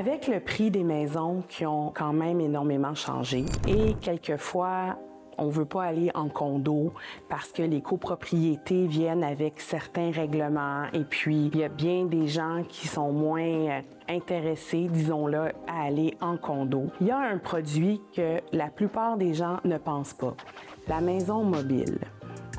Avec le prix des maisons qui ont quand même énormément changé et quelquefois, on ne veut pas aller en condo parce que les copropriétés viennent avec certains règlements et puis il y a bien des gens qui sont moins intéressés, disons-le, à aller en condo. Il y a un produit que la plupart des gens ne pensent pas, la maison mobile.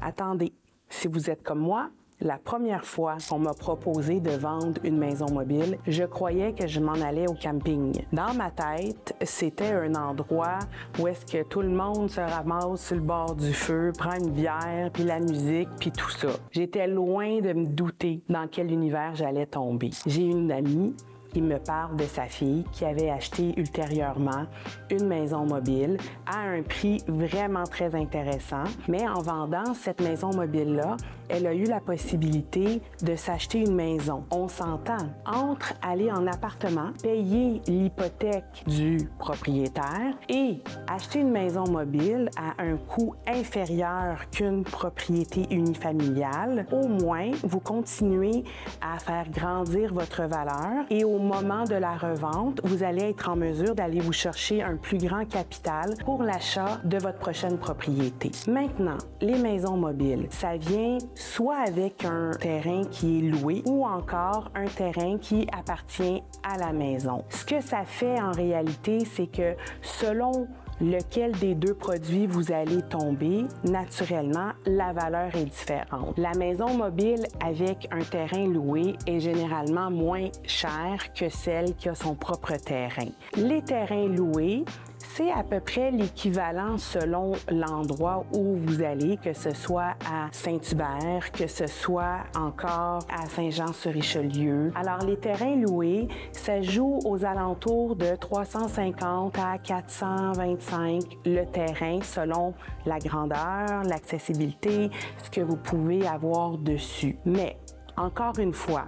Attendez, si vous êtes comme moi, la première fois qu'on m'a proposé de vendre une maison mobile, je croyais que je m'en allais au camping. Dans ma tête, c'était un endroit où est-ce que tout le monde se ramasse sur le bord du feu, prend une bière, puis la musique, puis tout ça. J'étais loin de me douter dans quel univers j'allais tomber. J'ai une amie qui me parle de sa fille qui avait acheté ultérieurement une maison mobile à un prix vraiment très intéressant. Mais en vendant cette maison mobile-là, elle a eu la possibilité de s'acheter une maison. On s'entend entre aller en appartement, payer l'hypothèque du propriétaire et acheter une maison mobile à un coût inférieur qu'une propriété unifamiliale. Au moins, vous continuez à faire grandir votre valeur et au moment de la revente, vous allez être en mesure d'aller vous chercher un plus grand capital pour l'achat de votre prochaine propriété. Maintenant, les maisons mobiles, ça vient soit avec un terrain qui est loué ou encore un terrain qui appartient à la maison. Ce que ça fait en réalité, c'est que selon lequel des deux produits vous allez tomber, naturellement, la valeur est différente. La maison mobile avec un terrain loué est généralement moins chère que celle qui a son propre terrain. Les terrains loués, c'est à peu près l'équivalent selon l'endroit où vous allez, que ce soit à Saint-Hubert, que ce soit encore à Saint-Jean-sur-Richelieu. Alors, les terrains loués, ça joue aux alentours de 350 à 425 le terrain selon la grandeur, l'accessibilité, ce que vous pouvez avoir dessus. Mais, encore une fois,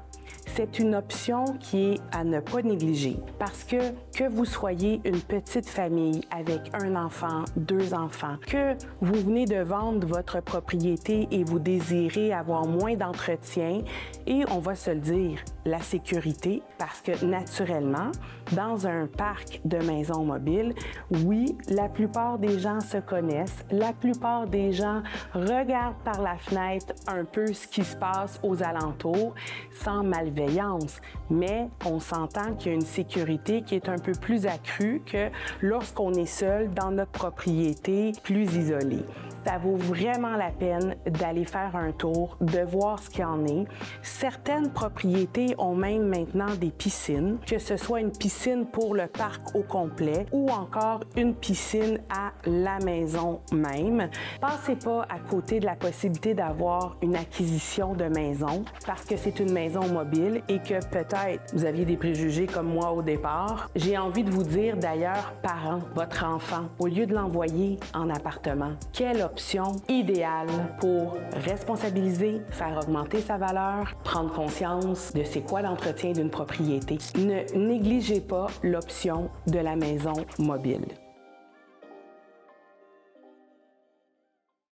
c'est une option qui est à ne pas négliger parce que vous soyez une petite famille avec un enfant, deux enfants, que vous venez de vendre votre propriété et vous désirez avoir moins d'entretien et on va se le dire, la sécurité parce que naturellement, dans un parc de maisons mobiles, oui, la plupart des gens se connaissent, la plupart des gens regardent par la fenêtre un peu ce qui se passe aux alentours sans malveillance, mais on s'entend qu'il y a une sécurité qui est un peu plus accrue que lorsqu'on est seul dans notre propriété plus isolée. Ça vaut vraiment la peine d'aller faire un tour, de voir ce qu'il y en est. Certaines propriétés ont même maintenant des piscines, que ce soit une piscine pour le parc au complet ou encore une piscine à la maison même. Passez pas à côté de la possibilité d'avoir une acquisition de maison parce que c'est une maison mobile et que peut-être vous aviez des préjugés comme moi au départ. J'ai envie de vous dire d'ailleurs, parents, votre enfant, au lieu de l'envoyer en appartement, quelle option idéale pour responsabiliser, faire augmenter sa valeur, prendre conscience de c'est quoi l'entretien d'une propriété. Ne négligez pas l'option de la maison mobile.